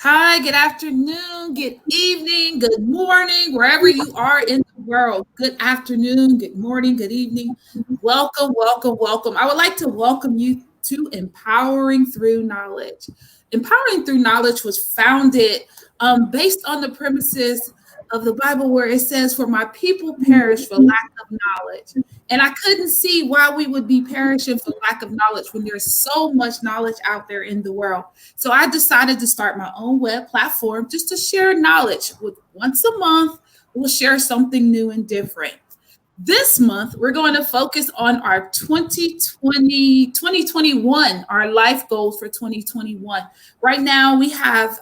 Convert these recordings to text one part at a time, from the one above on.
Hi, good afternoon, good evening, good morning, wherever you are in the world. Good afternoon, good morning, good evening. Welcome, welcome, welcome. I would like to welcome you to Empowering Through Knowledge. Empowering Through Knowledge was founded based on the premises of the Bible where it says, "For my people perish for lack of knowledge." And I couldn't see why we would be perishing for lack of knowledge when there's so much knowledge out there in the world. So I decided to start my own web platform just to share knowledge. With once a month, we'll share something new and different. This month, we're going to focus on our 2021, our life goals for 2021. Right now, we have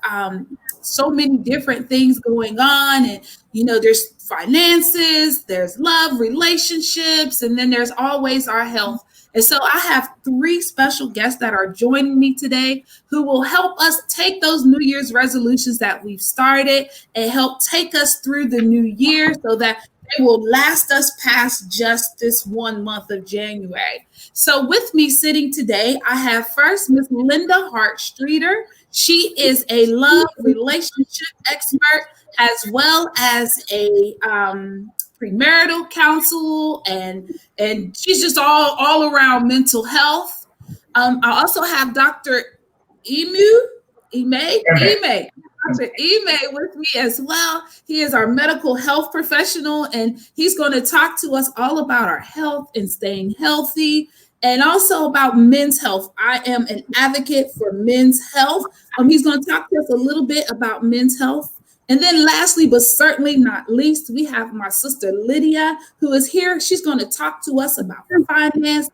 so many different things going on, and there's finances, there's love, relationships, and then there's always our health. And so I have three special guests that are joining me today who will help us take those New Year's resolutions that we've started and help take us through the new year so that they will last us past just this 1 month of January. So with me sitting today, I have first Miss Linda Hart Streeter. She is a love relationship expert as well as a premarital counsel, and she's just all around mental health. I also have Dr. Ime Dr. Ime with me as well. He is our medical health professional, and he's going to talk to us all about our health and staying healthy, and also about men's health. I am an advocate for men's health. He's going to talk to us a little bit about men's health. And then lastly, but certainly not least, we have my sister Lydia, who is here. She's going to talk to us about finance,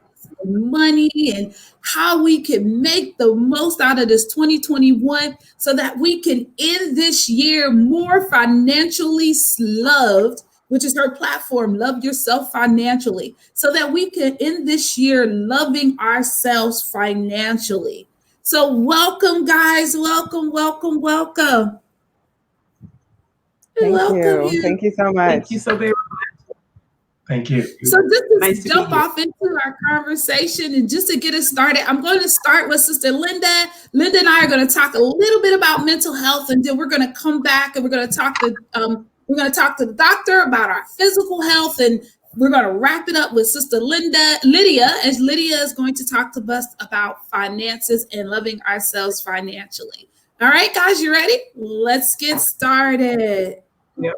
money, and how we can make the most out of this 2021 so that we can end this year more financially loved, which is her platform, Love Yourself Financially, so that we can end this year loving ourselves financially. So welcome, guys. Welcome, welcome, welcome. Thank Welcome you. you. Thank you so much. Thank you so very much. Thank you. So just to Nice to jump be here. off into our conversation and just to get us started, I'm going to start with Sister Linda. Linda and I are going to talk a little bit about mental health, and then we're going to come back and we're going to talk to the doctor about our physical health, and we're going to wrap it up with Sister Lydia, as Lydia is going to talk to us about finances and loving ourselves financially. All right, guys, you ready? Let's get started. Yeah,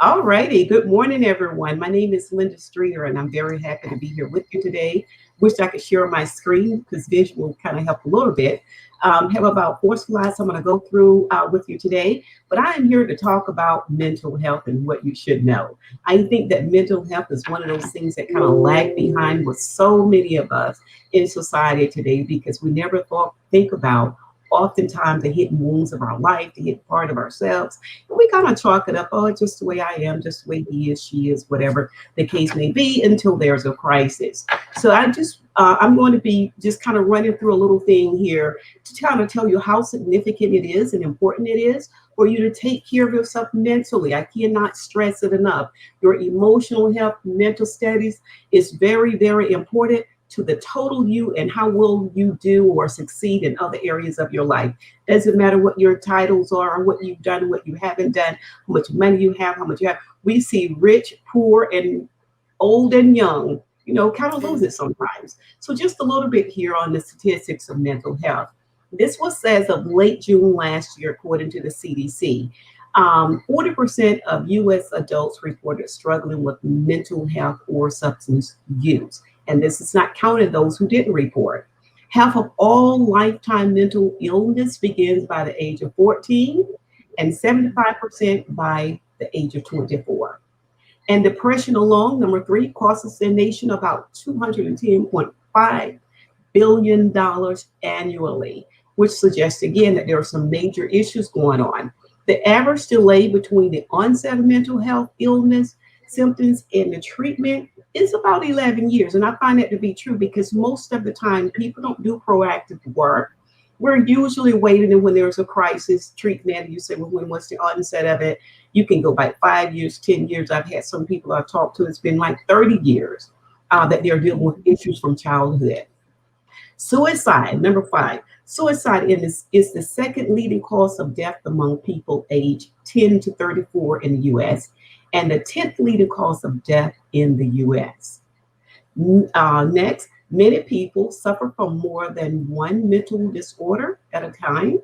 all righty. Good morning, everyone. My name is Linda Streeter, and I'm very happy to be here with you today. Wish I could share my screen because visual kind of help a little bit. Have about 4 slides I'm going to go through with you today, but I am here to talk about mental health and what you should know. I think that mental health is one of those things that kind of lag behind with so many of us in society today because we never think about oftentimes the hidden wounds of our life, the hidden part of ourselves. And we kind of chalk it up, oh, it's just the way I am, just the way he is, she is, whatever the case may be, until there's a crisis. So I'm going to be just kind of running through a little thing here to kind of tell you how significant it is and important it is for you to take care of yourself mentally. I cannot stress it enough. Your emotional health, mental status is very, very important to the total you and how will you do or succeed in other areas of your life. Doesn't matter what your titles are, what you've done, what you haven't done, how much money you have, how much you have. We see rich, poor, and old and young, kind of lose it sometimes. So just a little bit here on the statistics of mental health. This was as of late June last year, according to the CDC. 40% of U.S. adults reported struggling with mental health or substance use. And this is not counting those who didn't report. Half of all lifetime mental illness begins by the age of 14 and 75% by the age of 24. And depression alone, number 3, costs the nation about $210.5 billion annually, which suggests again that there are some major issues going on. The average delay between the onset of mental health illness symptoms and the treatment is about 11 years. And I find that to be true because most of the time people don't do proactive work. We're usually waiting, and when there's a crisis treatment, you say, well, when was the onset of it? You can go back 5 years, 10 years. I've had some people I've talked to, it's been like 30 years that they're dealing with issues from childhood. Suicide, number 5. Suicide is the second leading cause of death among people aged 10 to 34 in the US, and the 10th leading cause of death in the US. Next, many people suffer from more than one mental disorder at a time.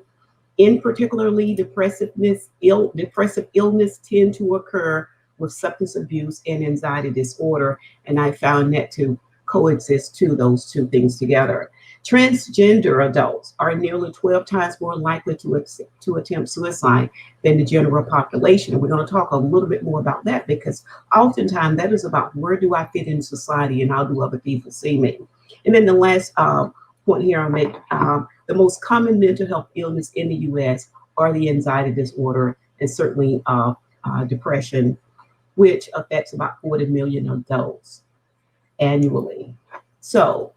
In particularly, depressive illness tend to occur with substance abuse and anxiety disorder, and I found that to coexist to those two things together. Transgender adults are nearly 12 times more likely to attempt suicide than the general population. And we're going to talk a little bit more about that because oftentimes that is about where do I fit in society and how do other people see me. And then the last point here I'll make, the most common mental health illness in the US are the anxiety disorder and certainly depression, which affects about 40 million adults annually. So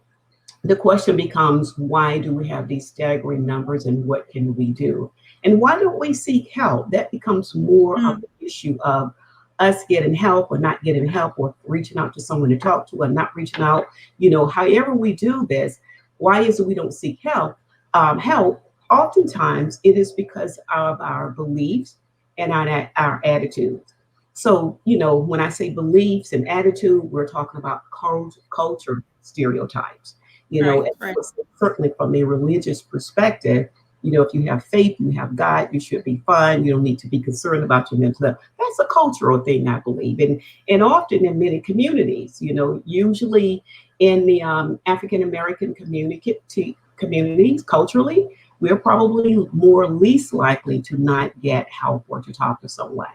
the question becomes, why do we have these staggering numbers and what can we do? And why don't we seek help? That becomes more of the issue of us getting help or not getting help or reaching out to someone to talk to or not reaching out. However we do this, why is it we don't seek help? Oftentimes it is because of our beliefs and our attitudes. So, when I say beliefs and attitude, we're talking about culture stereotypes. Right. Certainly from a religious perspective, if you have faith, you have God, you should be fine. You don't need to be concerned about your mental health. That's a cultural thing, I believe. And often in many communities, usually in the African American communities, culturally, we're probably least likely to not get help or to talk to someone.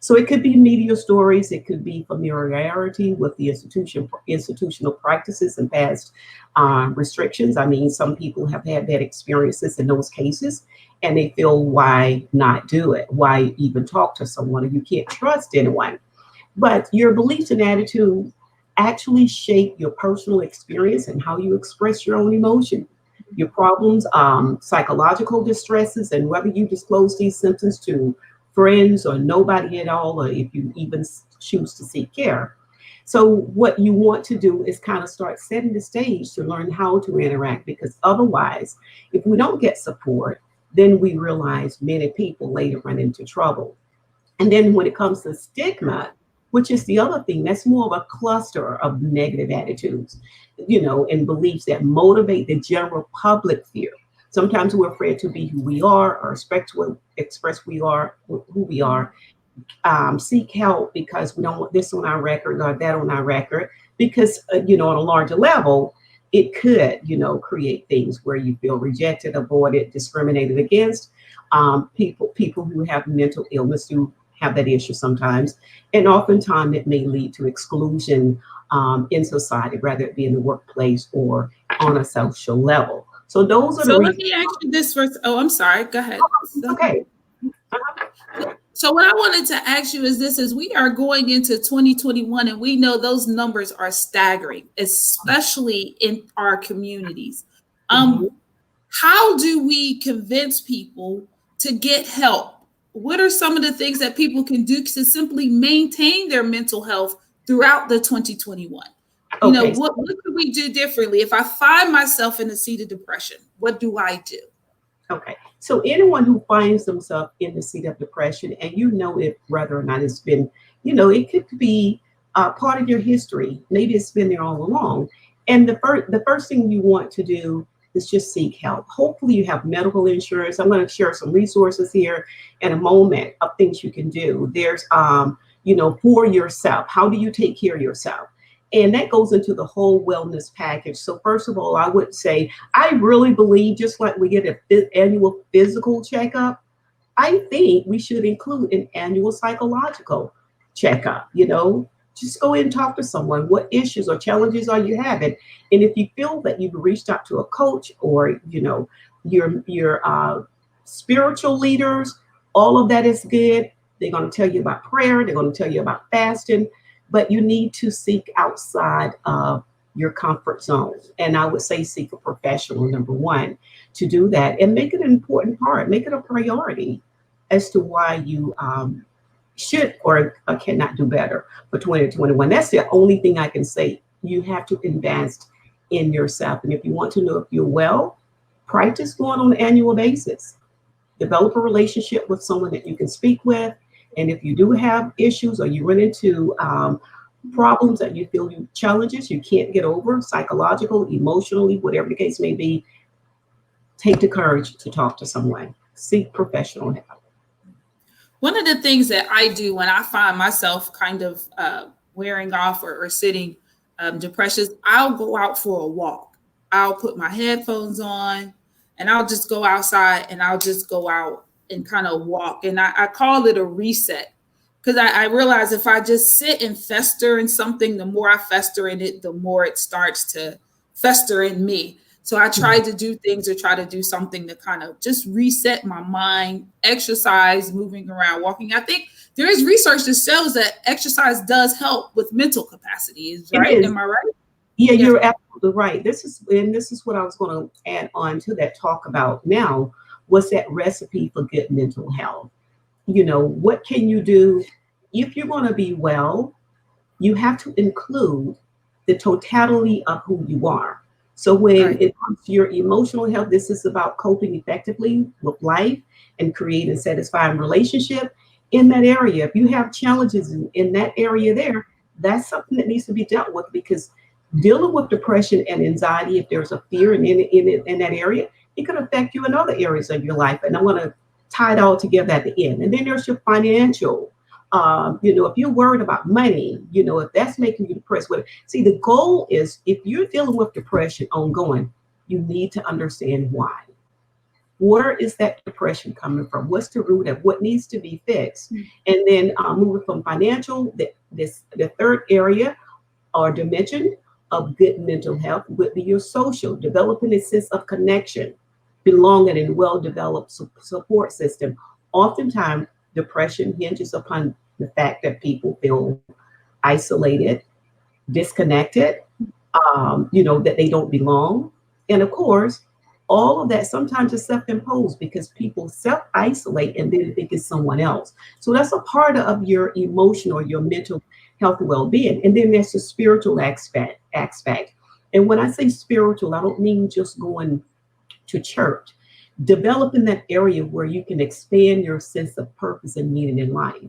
So it could be media stories, it could be familiarity with the institutional practices and past restrictions. I mean, some people have had bad experiences in those cases, and they feel, why not do it? Why even talk to someone if you can't trust anyone? But your beliefs and attitude actually shape your personal experience and how you express your own emotion, your problems, psychological distresses, and whether you disclose these symptoms to friends or nobody at all, or if you even choose to seek care. So what you want to do is kind of start setting the stage to learn how to interact, because otherwise, if we don't get support, then we realize many people later run into trouble. And then when it comes to stigma, which is the other thing, that's more of a cluster of negative attitudes, and beliefs that motivate the general public fear. Sometimes we're afraid to be who we are or express who we are. Seek help because we don't want this on our record or that on our record, because, on a larger level, it could, create things where you feel rejected, avoided, discriminated against. People who have mental illness do have that issue sometimes. And oftentimes it may lead to exclusion in society, whether it be in the workplace or on a social level. So those are let me ask you this first. Oh, I'm sorry. Go ahead. Okay. So what I wanted to ask you is this: as we are going into 2021, and we know those numbers are staggering, especially in our communities. How do we convince people to get help? What are some of the things that people can do to simply maintain their mental health throughout the 2021? What could we do differently? If I find myself in a seat of depression, what do I do? Okay. So anyone who finds themselves in the seat of depression, and if whether or not it's been, it could be part of your history. Maybe it's been there all along. And the first thing you want to do is just seek help. Hopefully you have medical insurance. I'm going to share some resources here in a moment of things you can do. There's, for yourself. How do you take care of yourself? And that goes into the whole wellness package. So first of all, I would say, I really believe just like we get an annual physical checkup, I think we should include an annual psychological checkup. Just go in and talk to someone. What issues or challenges are you having? And if you feel that you've reached out to a coach or, your spiritual leaders, all of that is good. They're going to tell you about prayer. They're going to tell you about fasting. But you need to seek outside of your comfort zone. And I would say seek a professional, number one, to do that and make it an important part, make it a priority as to why you should or cannot do better for 2021. That's the only thing I can say. You have to invest in yourself. And if you want to know if you're well, practice going on an annual basis. Develop a relationship with someone that you can speak with. And if you do have issues or you run into problems that you feel challenges you can't get over, psychological, emotionally, whatever the case may be, take the courage to talk to someone. Seek professional help. One of the things that I do when I find myself kind of wearing off or sitting depression, I'll go out for a walk. I'll put my headphones on and I'll just go outside and I'll just go out and kind of walk. And I call it a reset because I realize if I just sit and fester in something, the more I fester in it, the more it starts to fester in me. So I try to do things or try to do something to kind of just reset my mind, exercise, moving around, walking. I think there is research that shows that exercise does help with mental capacity. Right? Am I right? Yeah, you're absolutely right. This is what I was going to add on to that talk about now. What's that recipe for good mental health? You know, what can you do if you're going to be well? You have to include the totality of who you are. So when it comes to your emotional health, this is about coping effectively with life and creating satisfying relationship in that area. If you have challenges in that area there, that's something that needs to be dealt with, because dealing with depression and anxiety, if there's a fear in that area, it can affect you in other areas of your life. And I want to tie it all together at the end. And then there's your financial. If you're worried about money, if that's making you depressed, see, the goal is, if you're dealing with depression ongoing, you need to understand why. Where is that depression coming from? What's the root of what needs to be fixed? And then moving from financial, the third area or dimension of good mental health would be your social, developing a sense of connection, belonging, and well-developed support system. Oftentimes, depression hinges upon the fact that people feel isolated, disconnected, that they don't belong. And of course, all of that sometimes is self-imposed because people self-isolate and then think it's someone else. So that's a part of your emotional, your mental health well-being. And then there's the spiritual aspect. And when I say spiritual, I don't mean just going to church. Developing that area where you can expand your sense of purpose and meaning in life.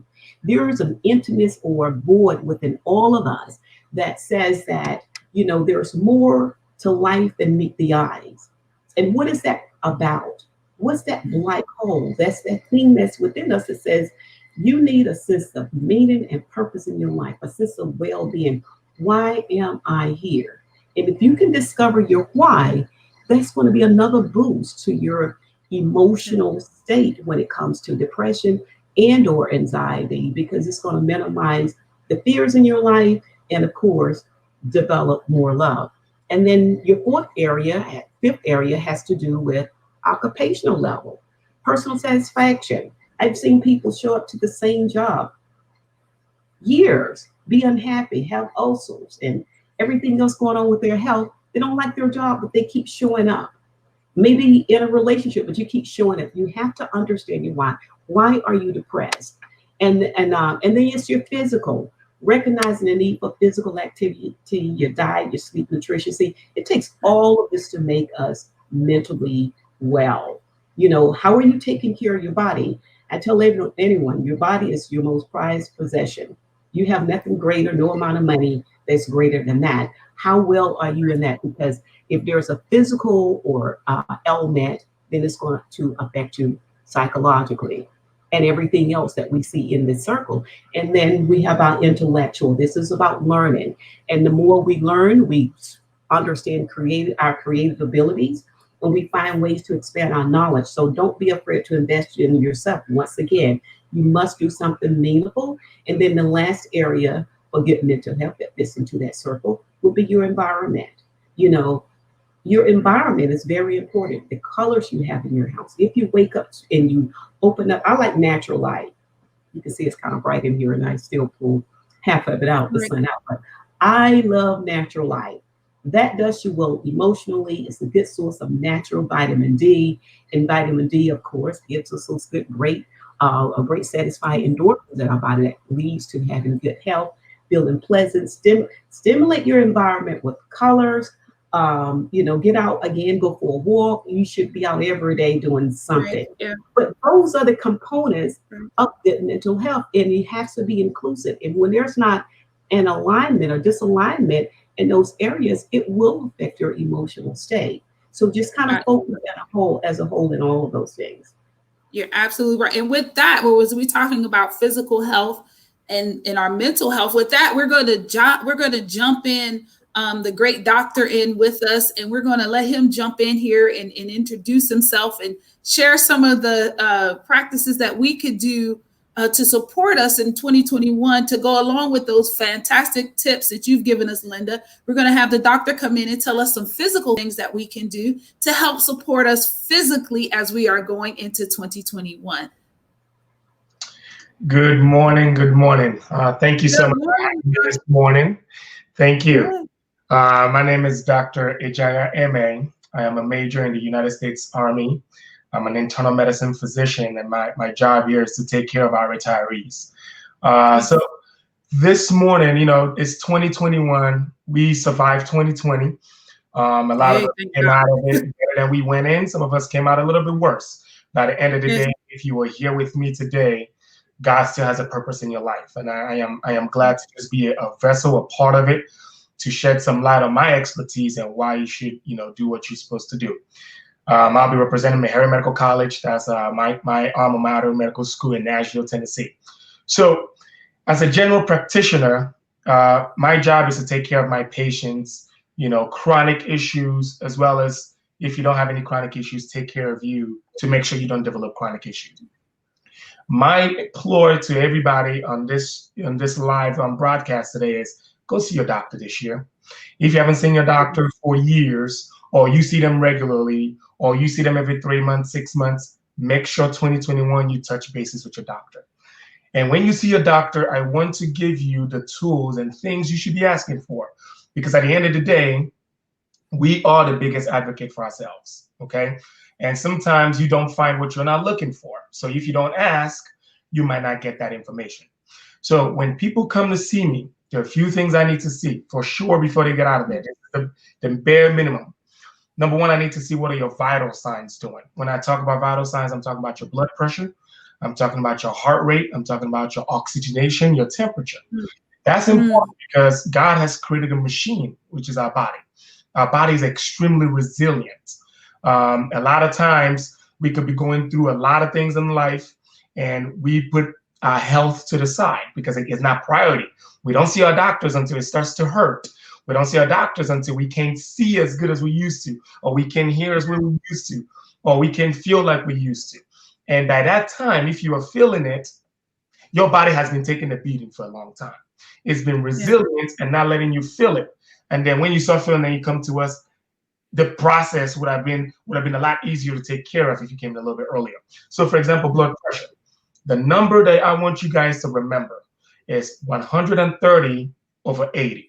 There is an emptiness or a void within all of us that says that, there's more to life than meet the eyes. And what is that about? What's that black hole? That's that thing that's within us that says you need a sense of meaning and purpose in your life, a sense of well-being. Why am I here? And if you can discover your why, that's going to be another boost to your emotional state when it comes to depression and or anxiety, because it's going to minimize the fears in your life and, of course, develop more love. And then your fifth area has to do with occupational level, personal satisfaction. I've seen people show up to the same job years, be unhappy, have ulcers, and everything else going on with their health. They don't like their job, but they keep showing up. Maybe in a relationship, but you keep showing up. You have to understand your why. Why are you depressed? And then it's your physical, recognizing the need for physical activity, your diet, your sleep, nutrition. See, it takes all of this to make us mentally well. How are you taking care of your body? I tell anyone, your body is your most prized possession. You have nothing greater, no amount of money that's greater than that. How well are you in that? Because if there's a physical or ailment, then it's going to affect you psychologically and everything else that we see in this circle. And then we have our intellectual. This is about learning. And the more we learn, we understand our creative abilities, and we find ways to expand our knowledge. So don't be afraid to invest in yourself. Once again, you must do something meaningful. And then the last area for good mental health that fits into that circle will be your environment. Your environment is very important. The colors you have in your house. If you wake up and you open up, I like natural light. You can see it's kind of bright in here and I still pull half of it out, the sun out. But I love natural light. That does you well emotionally. It's a good source of natural vitamin D. And vitamin D, of course, gives us those a great satisfying endorphins in our body that leads to having good health, feeling pleasant. Stimulate your environment with colors, Get out again, go for a walk. You should be out every day doing something. Right. Yeah. But those are the components Right. of the mental health, and it has to be inclusive. And when there's not an alignment or disalignment in those areas, it will affect your emotional state. So just kind of focus as a whole in all of those things. You're absolutely right. And with that, what was we talking about physical health and our mental health? With that, we're going to jump in the great doctor in with us, and we're going to let him jump in here and introduce himself and share some of the practices that we could do to support us in 2021 to go along with those fantastic tips that you've given us, Linda. We're going to have the doctor come in and tell us some physical things that we can do to help support us physically as we are going into 2021. Good morning. Good morning. Thank you so much for having me this morning. Thank you. My name is Dr. Ejaya M.A. I am a major in the United States Army. I'm an internal medicine physician, and my job here is to take care of our retirees. So this morning, it's 2021. We survived 2020. A lot of us came out of it better than we went in. Some of us came out a little bit worse. By the end of the day, if you were here with me today, God still has a purpose in your life. And I am glad to just be a vessel, a part of it, to shed some light on my expertise and why you should, do what you're supposed to do. I'll be representing Meharry Medical College. That's my alma mater medical school in Nashville, Tennessee. So as a general practitioner, my job is to take care of my patients, chronic issues, as well as if you don't have any chronic issues, take care of you to make sure you don't develop chronic issues. My ploy to everybody on this live broadcast today is go see your doctor this year. If you haven't seen your doctor for years, or you see them regularly, or you see them every 3 months, 6 months, make sure 2021 you touch bases with your doctor. And when you see your doctor, I want to give you the tools and things you should be asking for. Because at the end of the day, we are the biggest advocate for ourselves, okay? And sometimes you don't find what you're not looking for. So if you don't ask, you might not get that information. So when people come to see me, there are a few things I need to see for sure before they get out of there. This is the bare minimum. Number one, I need to see what are your vital signs doing. When I talk about vital signs, I'm talking about your blood pressure. I'm talking about your heart rate. I'm talking about your oxygenation, your temperature. That's important because God has created a machine, which is our body. Our body is extremely resilient. A lot of times we could be going through a lot of things in life and we put our health to the side because it's not priority. We don't see our doctors until it starts to hurt. We don't see our doctors until we can't see as good as we used to, or we can hear as well as we used to, or we can feel like we used to. And by that time, if you are feeling it, your body has been taking a beating for a long time. It's been resilient and not letting you feel it. And then when you start feeling it, you come to us, the process would have been a lot easier to take care of if you came a little bit earlier. So for example, blood pressure. The number that I want you guys to remember is 130 over 80.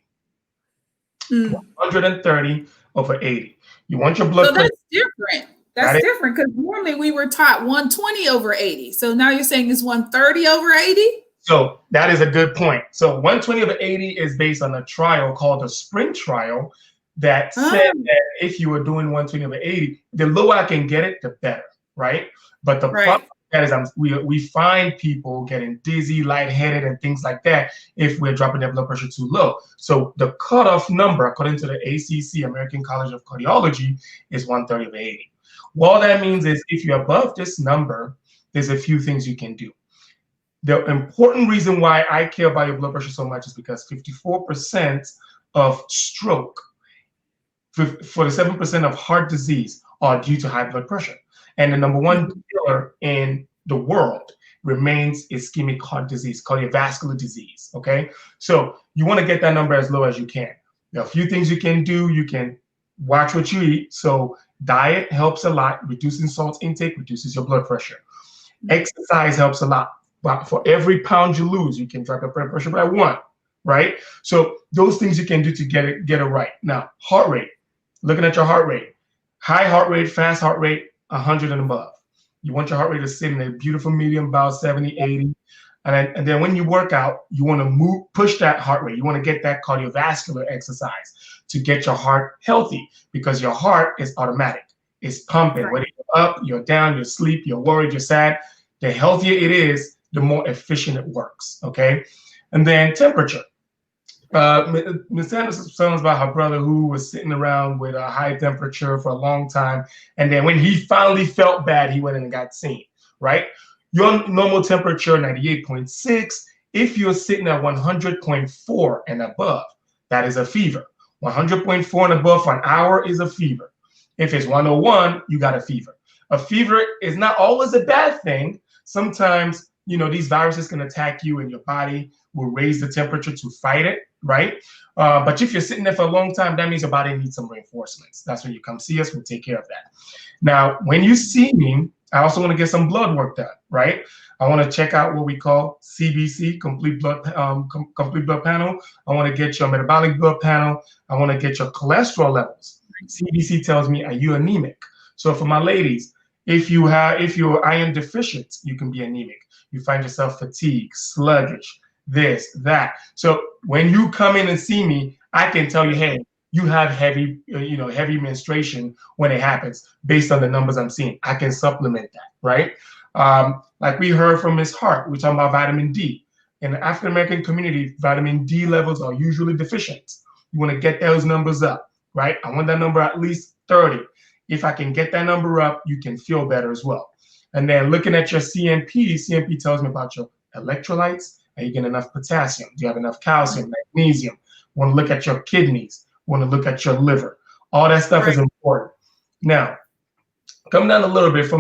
130 over 80. You want your blood pressure. So that's different. That's different because normally we were taught 120 over 80. So now you're saying it's 130 over 80? So that is a good point. So 120 over 80 is based on a trial called the SPRINT trial that said that if you were doing 120 over 80, the lower I can get it, the better, right? But the problem with that is we find people getting dizzy, lightheaded, and things like that if we're dropping their blood pressure too low. So the cutoff number, according to the ACC, American College of Cardiology, is 130 over 80. Well, that means is if you're above this number, there's a few things you can do. The important reason why I care about your blood pressure so much is because 54% of stroke, 47% of heart disease are due to high blood pressure. And the number one killer in the world remains ischemic heart disease, cardiovascular disease, okay? So you want to get that number as low as you can. There are a few things you can do. You can watch what you eat. So diet helps a lot. Reducing salt intake reduces your blood pressure. Exercise helps a lot. But for every pound you lose, you can drop your blood pressure by 1, right? So those things you can do to get it right. Now, heart rate. Looking at your heart rate. High heart rate, fast heart rate, 100 and above. You want your heart rate to sit in a beautiful medium, about 70, 80. And then when you work out, you want to push that heart rate. You want to get that cardiovascular exercise to get your heart healthy, because your heart is automatic. It's pumping. Right. Whether you're up, you're down, you're asleep, you're worried, you're sad, the healthier it is, the more efficient it works, okay? And then temperature. Ms. Sanders was telling us about her brother who was sitting around with a high temperature for a long time. And then when he finally felt bad, he went in and got seen, right? Your normal temperature, 98.6. If you're sitting at 100.4 and above, that is a fever. 100.4 and above for an hour is a fever. If it's 101, you got a fever. A fever is not always a bad thing. Sometimes, these viruses can attack you and your body will raise the temperature to fight it, right? But if you're sitting there for a long time, that means your body needs some reinforcements. That's when you come see us, we'll take care of that. Now, when you see me, I also want to get some blood work done, right? I want to check out what we call CBC, complete blood panel. I want to get your metabolic blood panel. I want to get your cholesterol levels. CBC tells me, are you anemic? So for my ladies, if you're iron deficient, you can be anemic. You find yourself fatigued, sluggish, this, that. So when you come in and see me, I can tell you, hey, you have heavy menstruation when it happens based on the numbers I'm seeing. I can supplement that, right? Like we heard from Ms. Hart, we're talking about vitamin D. In the African-American community, vitamin D levels are usually deficient. You want to get those numbers up, right? I want that number at least 30. If I can get that number up, you can feel better as well. And then looking at your CMP tells me about your electrolytes. Are you getting enough potassium? Do you have enough calcium, magnesium? Want to look at your kidneys. Want to look at your liver. All that stuff is important. Now, come down a little bit for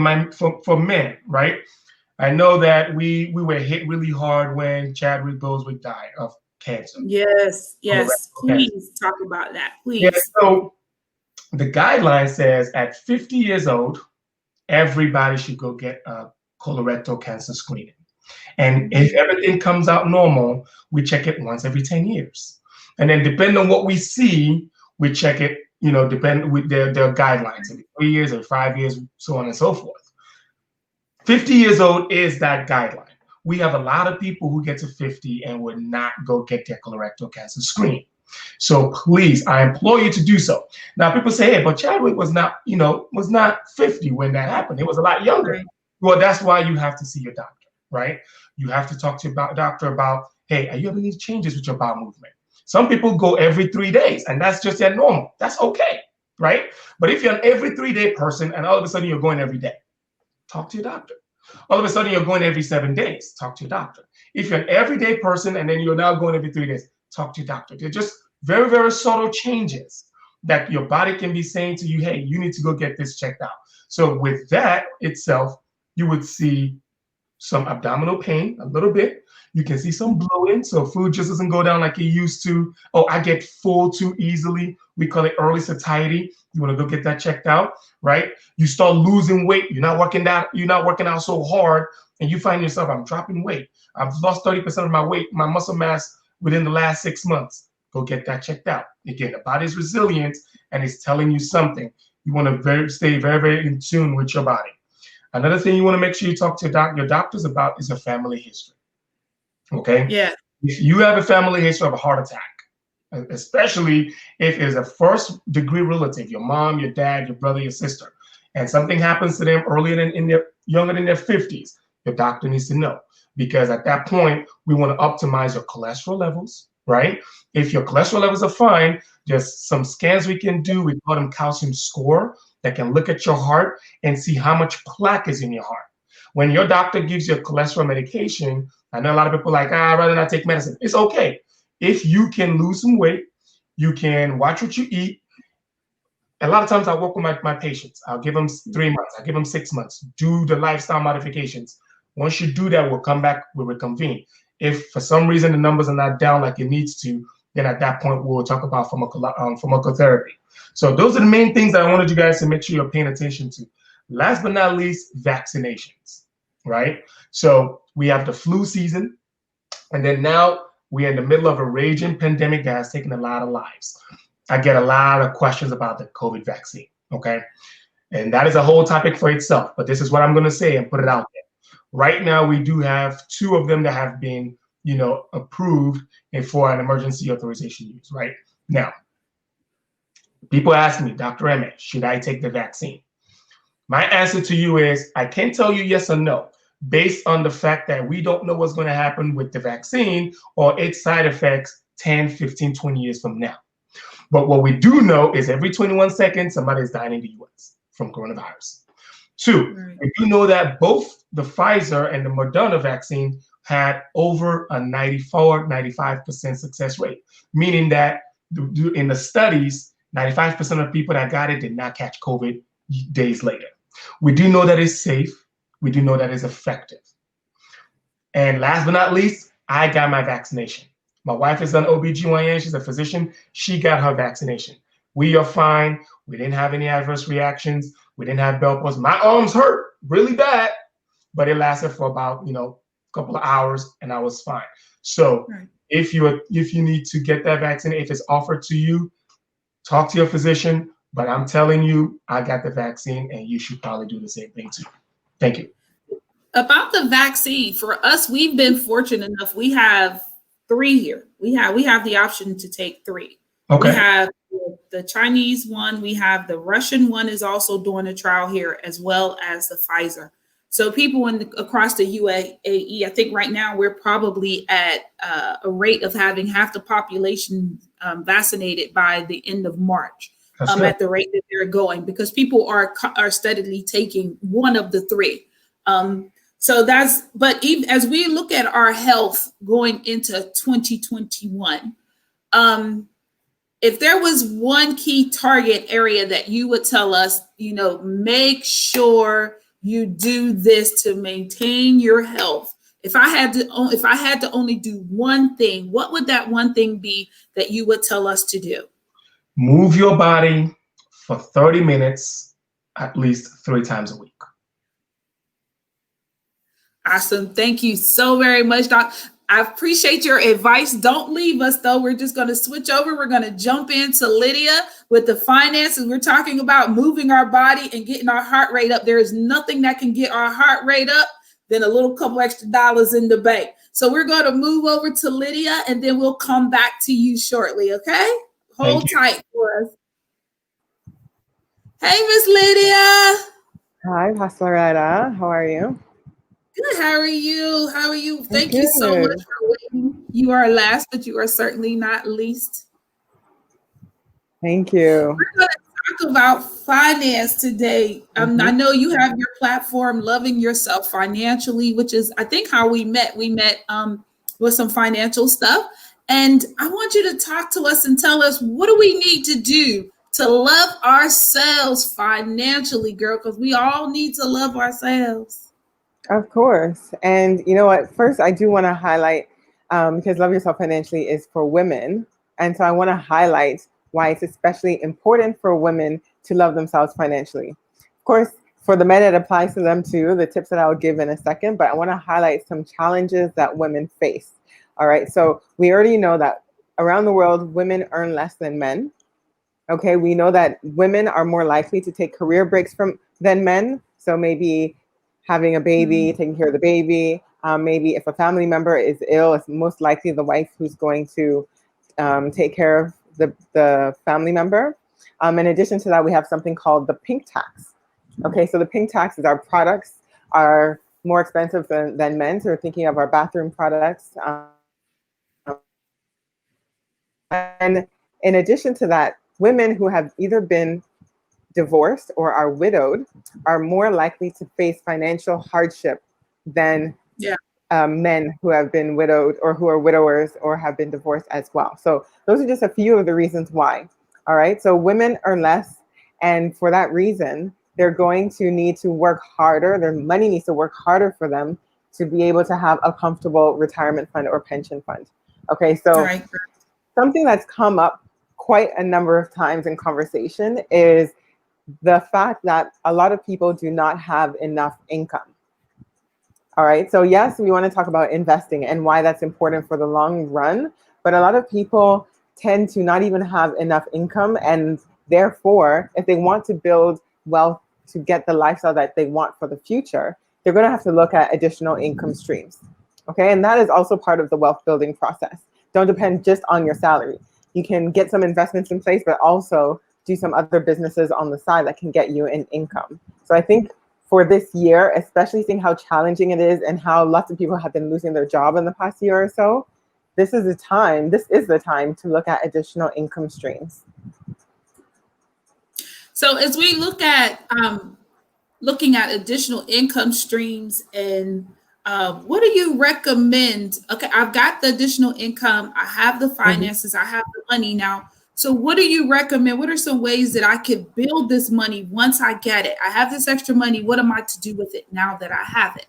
men, right? I know that we were hit really hard when Chadwick Boseman died of cancer. Yes. Please talk about that, please. Yeah, so the guideline says at 50 years old, everybody should go get a colorectal cancer screening. And if everything comes out normal, we check it once every 10 years. And then depending on what we see, we check it, depending with their guidelines, every 3 years or 5 years, so on and so forth. 50 years old is that guideline. We have a lot of people who get to 50 and would not go get their colorectal cancer screening. So please, I implore you to do so. Now, people say, hey, but Chadwick was not 50 when that happened. He was a lot younger. Right. Well, that's why you have to see your doctor, right? You have to talk to your doctor about, hey, are you having any changes with your bowel movement? Some people go every 3 days, and that's just their normal. That's okay, right? But if you're an every 3 day person and all of a sudden you're going every day, talk to your doctor. All of a sudden you're going every 7 days, talk to your doctor. If you're an everyday person and then you're now going every 3 days, talk to your doctor. They're just very, very subtle changes that your body can be saying to you, hey, you need to go get this checked out. So with that itself, you would see some abdominal pain, a little bit. You can see some bloating, so food just doesn't go down like it used to. Oh, I get full too easily. We call it early satiety. You want to go get that checked out, right? You start losing weight. You're not working out so hard, and you find yourself, I'm dropping weight. I've lost 30% of my weight, my muscle mass within the last 6 months. Go get that checked out. Again, the body's resilient and it's telling you something. You want to stay very, very in tune with your body. Another thing you want to make sure you talk to your doctors about is a family history. Okay? Yeah. If you have a family history of a heart attack, especially if it's a first-degree relative, your mom, your dad, your brother, your sister, and something happens to them younger than their 50s, your doctor needs to know. Because at that point, we want to optimize your cholesterol levels, right? If your cholesterol levels are fine, there's some scans we can do. We call them calcium score that can look at your heart and see how much plaque is in your heart. When your doctor gives you a cholesterol medication, I know a lot of people are like, I'd rather not take medicine. It's okay. If you can lose some weight, you can watch what you eat. A lot of times I work with my patients. I'll give them 3 months. I'll give them 6 months. Do the lifestyle modifications. Once you do that, we'll come back, we'll reconvene. If for some reason the numbers are not down like it needs to, then at that point, we'll talk about pharmacotherapy. So those are the main things that I wanted you guys to make sure you're paying attention to. Last but not least, vaccinations, right? So we have the flu season, and then now we're in the middle of a raging pandemic that has taken a lot of lives. I get a lot of questions about the COVID vaccine, okay? And that is a whole topic for itself, but this is what I'm gonna say and put it out there. Right now, we do have 2 of them that have been, approved and for an emergency authorization use, right? Now, People ask me, Dr. Emmett, should I take the vaccine? My answer to you is I can't tell you yes or no based on the fact that we don't know what's going to happen with the vaccine or its side effects 10, 15, 20 years from now. But what we do know is every 21 seconds, somebody is dying in the US from coronavirus. Two, we do know that both the Pfizer and the Moderna vaccine had over a 94, 95% success rate, meaning that in the studies, 95% of people that got it did not catch COVID days later. We do know that it's safe. We do know that it's effective. And last but not least, I got my vaccination. My wife is an OBGYN. She's a physician. She got her vaccination. We are fine. We didn't have any adverse reactions. We didn't have bell palsy. My arms hurt really bad, but it lasted for about, a couple of hours and I was fine. So if you need to get that vaccine, if it's offered to you, talk to your physician. But I'm telling you, I got the vaccine and you should probably do the same thing too. Thank you. About the vaccine, for us, we've been fortunate enough. We have 3 here. We have the option to take 3. Okay. We have the Chinese one. We have the Russian one is also doing a trial here, as well as the Pfizer. So people across the UAE, I think right now we're probably at a rate of having half the population vaccinated by the end of March. At the rate that they're going, because people are steadily taking one of the 3. But even as we look at our health going into 2021, if there was one key target area that you would tell us, make sure you do this to maintain your health. If I had to only do one thing, what would that one thing be that you would tell us to do? Move your body for 30 minutes, at least 3 times a week. Awesome. Thank you so very much, Doc. I appreciate your advice. Don't leave us, though. We're just going to switch over. We're going to jump into Lydia with the finances. We're talking about moving our body and getting our heart rate up. There is nothing that can get our heart rate up than a little couple extra dollars in the bank. So we're going to move over to Lydia, and then we'll come back to you shortly, okay? Hold tight for us. Hey, Miss Lydia. Hi, Pastor Loretta. How are you? Good. How are you? Thank you so much for waiting. You are last, but you are certainly not least. Thank you. We're going to talk about finance today. I know you have your platform, Loving Yourself Financially, which is, I think, how we met. We met with some financial stuff. And I want you to talk to us and tell us, what do we need to do to love ourselves financially, girl? Because we all need to love ourselves. Of course. And you know what? First, I do want to highlight, because Love Yourself Financially is for women. And so I want to highlight why it's especially important for women to love themselves financially. Of course, for the men, it applies to them too, the tips that I'll give in a second, but I want to highlight some challenges that women face. All right. So we already know that around the world, women earn less than men. Okay. We know that women are more likely to take career breaks than men. So maybe having a baby, taking care of the baby. Maybe if a family member is ill, it's most likely the wife who's going to take care of the family member. In addition to that, we have something called the pink tax. Okay, so the pink tax is our products are more expensive than men. So we're thinking of our bathroom products. And in addition to that, women who have either been divorced or are widowed are more likely to face financial hardship than men who have been widowed or who are widowers or have been divorced as well. So those are just a few of the reasons why. All right. So women earn less. And for that reason, they're going to need to work harder. Their money needs to work harder for them to be able to have a comfortable retirement fund or pension fund. Okay. So something that's come up quite a number of times in conversation is the fact that a lot of people do not have enough income. All right. So yes, we want to talk about investing and why that's important for the long run. But a lot of people tend to not even have enough income. And therefore, if they want to build wealth to get the lifestyle that they want for the future, they're going to have to look at additional income streams. Okay. And that is also part of the wealth building process. Don't depend just on your salary. You can get some investments in place, but also do some other businesses on the side that can get you an income. So I think for this year, especially seeing how challenging it is and how lots of people have been losing their job in the past year or so, this is the time to look at additional income streams. So as we look at looking at additional income streams, and what do you recommend? Okay, I've got the additional income, I have the finances, I have the money now. So what do you recommend? What are some ways that I could build this money once I get it? I have this extra money. What am I to do with it now that I have it?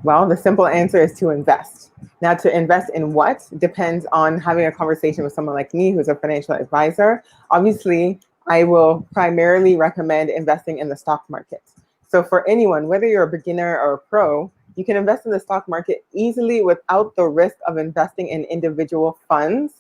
Well, the simple answer is to invest. Now, to invest in what depends on having a conversation with someone like me, who's a financial advisor. Obviously, I will primarily recommend investing in the stock market. So for anyone, whether you're a beginner or a pro, you can invest in the stock market easily without the risk of investing in individual funds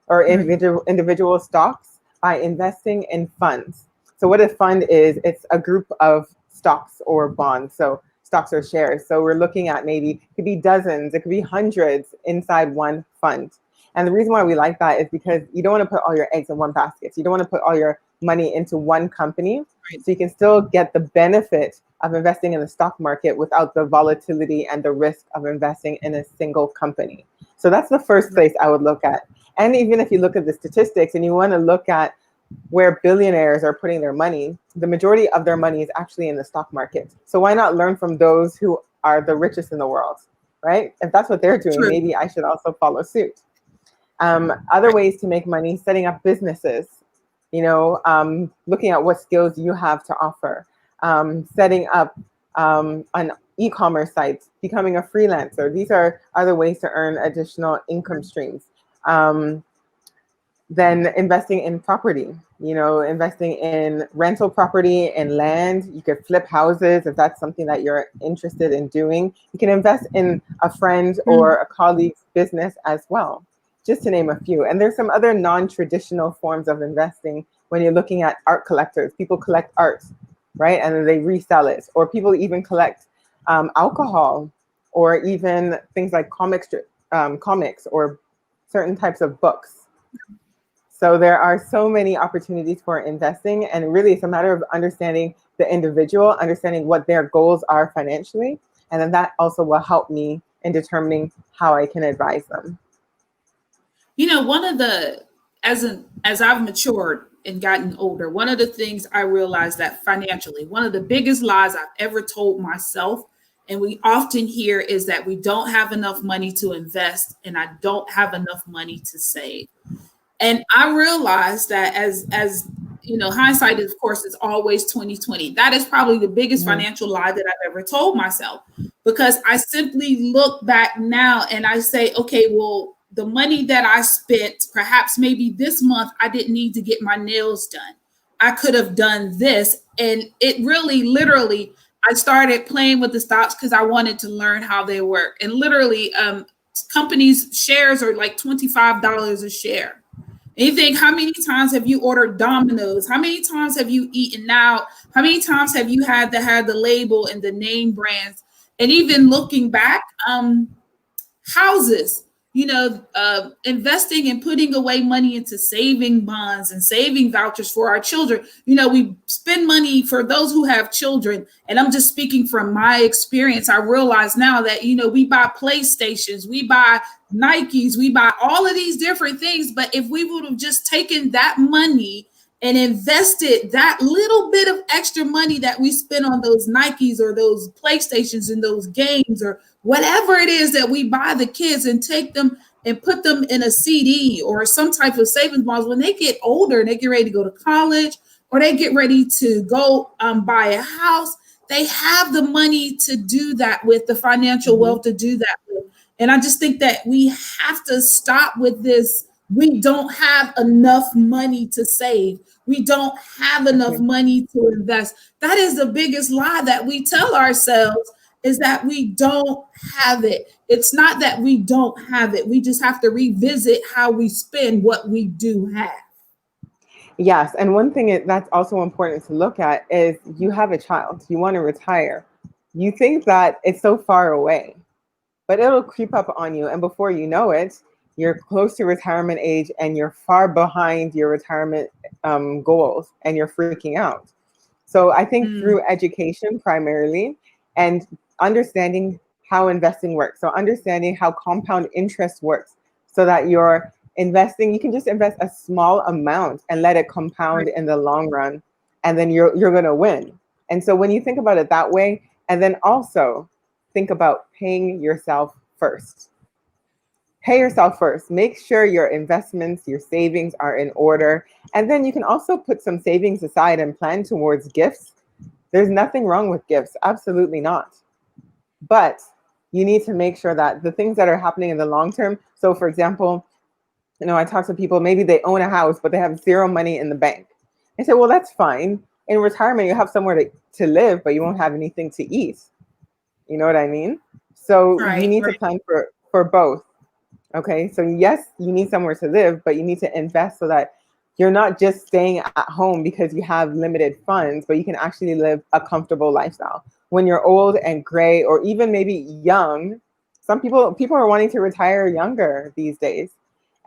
or individual stocks by investing in funds. So what a fund is, it's a group of stocks or bonds. So stocks or shares. So we're looking at maybe, it could be dozens, it could be hundreds inside one fund. And the reason why we like that is because you don't want to put all your eggs in one basket. So you don't want to put all your money into one company. So you can still get the benefit of investing in the stock market without the volatility and the risk of investing in a single company. So that's the first place I would look at. And even if you look at the statistics and you want to look at where billionaires are putting their money, the majority of their money is actually in the stock market. So why not learn from those who are the richest in the world, right? If that's what they're doing, maybe I should also follow suit. Other ways to make money, setting up businesses, looking at what skills you have to offer, setting up an e-commerce site, becoming a freelancer. These are other ways to earn additional income streams. Then investing in property, investing in rental property and land. You could flip houses if that's something that you're interested in doing. You can invest in a friend or a colleague's business as well, just to name a few. And there's some other non-traditional forms of investing when you're looking at art collectors. People collect art, right? And then they resell it. Or people even collect alcohol, or even things like comics or certain types of books. So there are so many opportunities for investing, and really it's a matter of understanding the individual, understanding what their goals are financially, and then that also will help me in determining how I can advise them. One of the, as I've matured and gotten older, one of the things I realized that financially, one of the biggest lies I've ever told myself, and we often hear, is that we don't have enough money to invest and I don't have enough money to save. And I realized that as hindsight, of course, is always 20/20. That is probably the biggest financial lie that I've ever told myself, because I simply look back now and I say, okay, well, the money that I spent, perhaps maybe this month, I didn't need to get my nails done. I could have done this. And it really, literally, I started playing with the stocks because I wanted to learn how they work. And literally, companies' shares are like $25 a share. And you think, how many times have you ordered Domino's? How many times have you eaten out? How many times have you had the label and the name brands? And even looking back, houses, investing and putting away money into saving bonds and saving vouchers for our children. We spend money for those who have children. And I'm just speaking from my experience. I realize now that, we buy PlayStations, we buy Nikes, we buy all of these different things. But if we would have just taken that money and invested that little bit of extra money that we spend on those Nikes or those PlayStations and those games or whatever it is that we buy the kids, and take them and put them in a CD or some type of savings bonds, when they get older and they get ready to go to college or they get ready to go buy a house, they have the money to do that with, the financial wealth to do that with. And I just think that we have to stop with this. We don't have enough money to save. We don't have enough money to invest. That is the biggest lie that we tell ourselves, is that we don't have it. It's not that we don't have it. We just have to revisit how we spend what we do have. Yes. And one thing that's also important to look at is, you have a child, you want to retire. You think that it's so far away, but it'll creep up on you. And before you know it, you're close to retirement age and you're far behind your retirement goals and you're freaking out. So I think through education primarily and understanding how investing works. So understanding how compound interest works so that you're investing, you can just invest a small amount and let it compound in the long run. And then you're going to win. And so when you think about it that way, and then also think about paying yourself first. Pay yourself first. Make sure your investments, your savings are in order. And then you can also put some savings aside and plan towards gifts. There's nothing wrong with gifts. Absolutely not. But you need to make sure that the things that are happening in the long term. So for example, I talk to people, maybe they own a house, but they have zero money in the bank. I say, well, that's fine. In retirement, you have somewhere to live, but you won't have anything to eat. You know what I mean? So you need to plan for both. Okay, so yes, you need somewhere to live, but you need to invest so that you're not just staying at home because you have limited funds, but you can actually live a comfortable lifestyle. When you're old and gray, or even maybe young, some people are wanting to retire younger these days.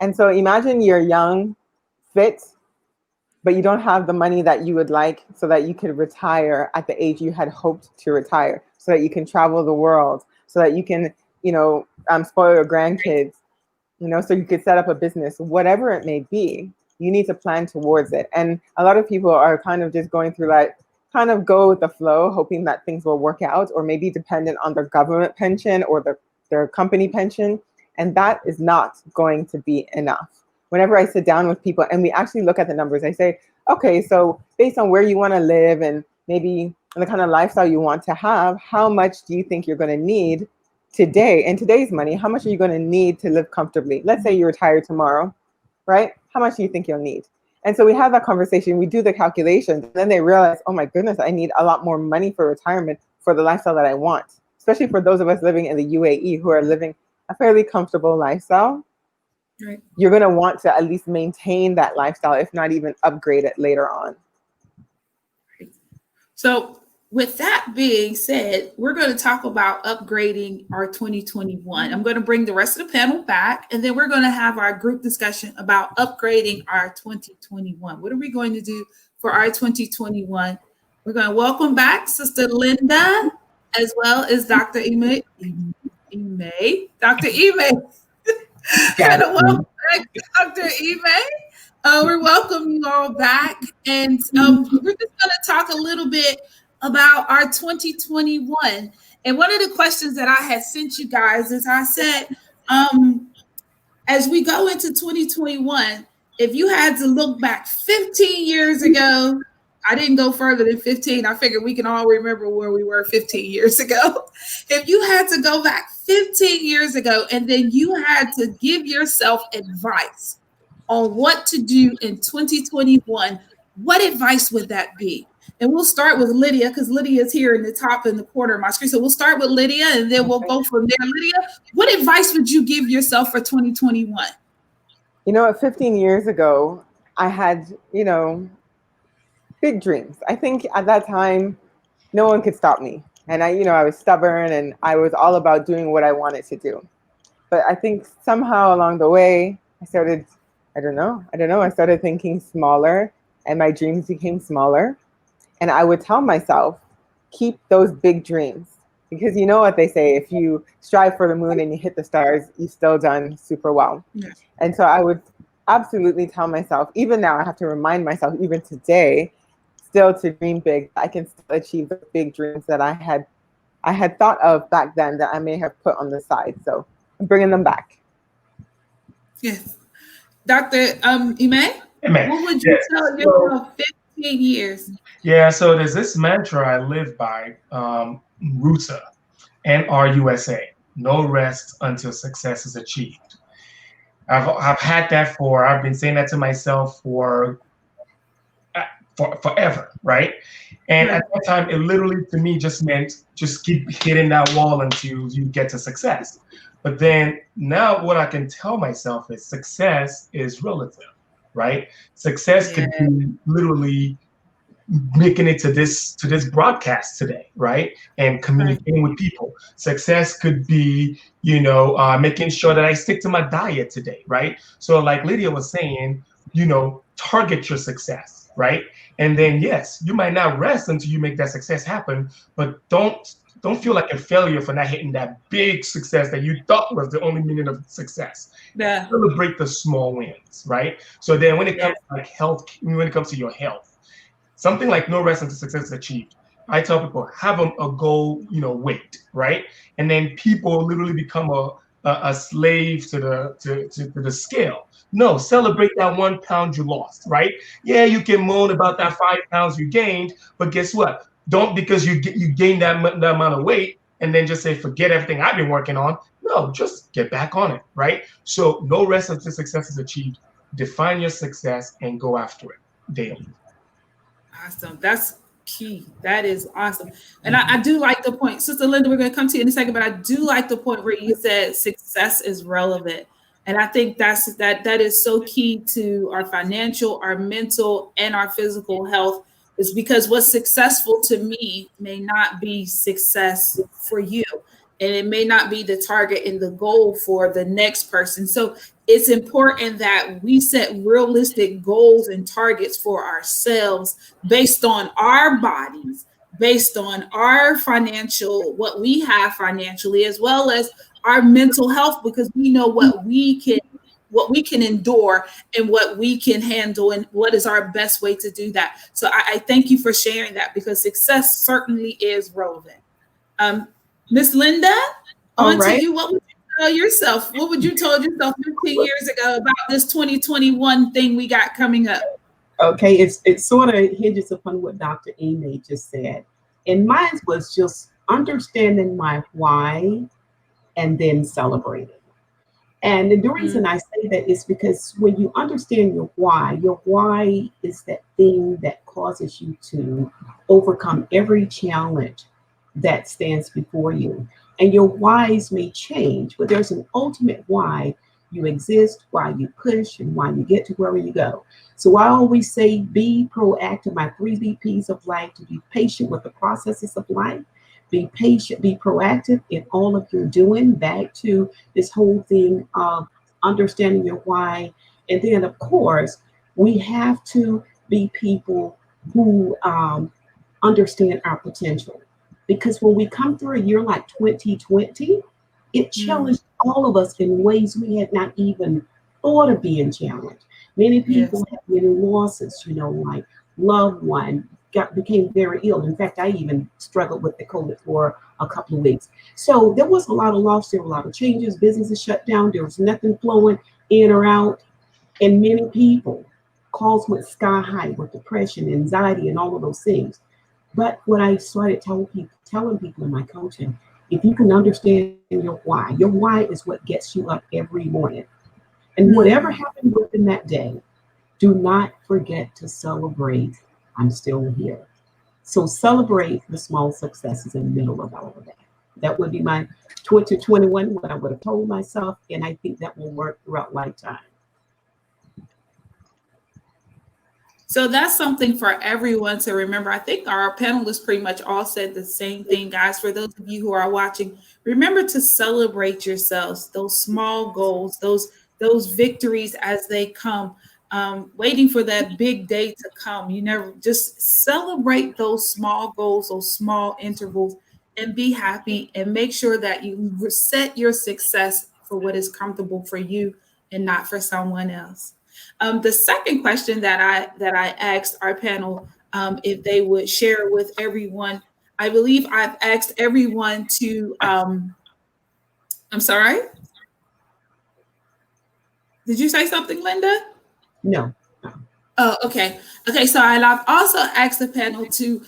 And so imagine you're young, fit, but you don't have the money that you would like so that you could retire at the age you had hoped to retire, so that you can travel the world, so that you can, spoil your grandkids, so you could set up a business, whatever it may be, you need to plan towards it. And a lot of people are kind of just going through kind of go with the flow, hoping that things will work out, or maybe dependent on their government pension or their company pension. And that is not going to be enough. Whenever I sit down with people and we actually look at the numbers, I say, okay, so based on where you want to live and maybe the kind of lifestyle you want to have, how much do you think you're going to need today, in today's money? How much are you going to need to live comfortably? Let's say you retire tomorrow, right? How much do you think you'll need? And so we have that conversation, we do the calculations, and then they realize, oh my goodness, I need a lot more money for retirement for the lifestyle that I want, especially for those of us living in the UAE who are living a fairly comfortable lifestyle. Right. You're going to want to at least maintain that lifestyle, if not even upgrade it later on. So with that being said, we're going to talk about upgrading our 2021. I'm going to bring the rest of the panel back, and then we're going to have our group discussion about upgrading our 2021. What are we going to do for our 2021? We're going to welcome back Sister Linda, as well as Dr. Ime. Dr. Ime. Welcome back, Dr. Ime. We're welcoming you all back. And we're just going to talk a little bit about our 2021. And one of the questions that I had sent you guys is, I said, as we go into 2021, if you had to look back 15 years ago, I didn't go further than 15. I figured we can all remember where we were 15 years ago. If you had to go back 15 years ago and then you had to give yourself advice on what to do in 2021, what advice would that be? And we'll start with Lydia, because Lydia is here in the top in the corner of my screen. So we'll start with Lydia and then we'll go from there. Lydia, what advice would you give yourself for 2021? 15 years ago, I had, big dreams. I think at that time, no one could stop me. And I was stubborn and I was all about doing what I wanted to do. But I think somehow along the way, I started thinking smaller and my dreams became smaller. And I would tell myself, keep those big dreams. Because you know what they say, if you strive for the moon and you hit the stars, you've still done super well. Yes. And so I would absolutely tell myself, even now I have to remind myself, even today, still to dream big. I can still achieve the big dreams that I had thought of back then that I may have put on the side. So I'm bringing them back. Yes. Dr. Ime, what would you tell yourself 15 years? Yeah, so there's this mantra I live by, RUSA, NRUSA, no rest until success is achieved. I've had that I've been saying that to myself for forever, right? And at that time, it literally, to me, just meant just keep hitting that wall until you get to success. But then now what I can tell myself is success is relative, right? Success could be literally making it to this broadcast today, right? And communicating with people. Success could be, making sure that I stick to my diet today, right? So like Lydia was saying, target your success, right? And then yes, you might not rest until you make that success happen, but don't feel like a failure for not hitting that big success that you thought was the only meaning of success. Yeah. Celebrate the small wins, right? So then when it comes to like health, when it comes to your health, something like no rest until success is achieved. I tell people have a goal, weight, right? And then people literally become a slave to the scale. No, celebrate that 1 pound you lost, right? Yeah, you can moan about that 5 pounds you gained, but guess what? Don't, because you gain that amount of weight and then just say, forget everything I've been working on. No, just get back on it, right? So no rest until success is achieved. Define your success and go after it daily. Awesome. That's key. That is awesome. And I do like the point, Sister Linda, we're going to come to you in a second, but I do like the point where you said success is relevant. And I think that is so key to our financial, our mental, and our physical health, is because what's successful to me may not be success for you. And it may not be the target and the goal for the next person. So it's important that we set realistic goals and targets for ourselves based on our bodies, based on our financial, what we have financially, as well as our mental health, because we know what we can endure and what we can handle and what is our best way to do that. So I thank you for sharing that, because success certainly is relevant. Miss Linda, on to you. What would you tell yourself? What would you told yourself 15 years ago about this 2021 thing we got coming up? Okay, it sort of hinges upon what Dr. Amy just said. And mine was just understanding my why and then celebrating. And the reason I say that is because when you understand your why is that thing that causes you to overcome every challenge that stands before you. And your whys may change, but there's an ultimate why you exist, why you push, and why you get to wherever you go. So I always say, be proactive, my 3 BPs of life, to be patient with the processes of life, be patient, be proactive in all of your doing, back to this whole thing of understanding your why. And then of course, we have to be people who understand our potential. Because when we come through a year like 2020, it challenged all of us in ways we had not even thought of being challenged. Many people have many losses, like loved one became very ill. In fact, I even struggled with the COVID for a couple of weeks. So there was a lot of loss, there were a lot of changes, businesses shut down, there was nothing flowing in or out. And many people, calls went sky high with depression, anxiety, and all of those things. But when I started telling people in my coaching, if you can understand your why is what gets you up every morning. And whatever happened within that day, do not forget to celebrate, I'm still here. So celebrate the small successes in the middle of all of that. That would be my 2021, what I would have told myself. And I think that will work throughout lifetime. So that's something for everyone to remember. I think our panelists pretty much all said the same thing, guys. For those of you who are watching, remember to celebrate yourselves, those small goals, those victories as they come, waiting for that big day to come. You never, just celebrate those small goals, those small intervals, and be happy, and make sure that you set your success for what is comfortable for you and not for someone else. The second question that I asked our panel, if they would share with everyone, I believe I've asked everyone to, I'm sorry? Did you say something, Linda? No. Oh, okay. Okay, so I've also asked the panel to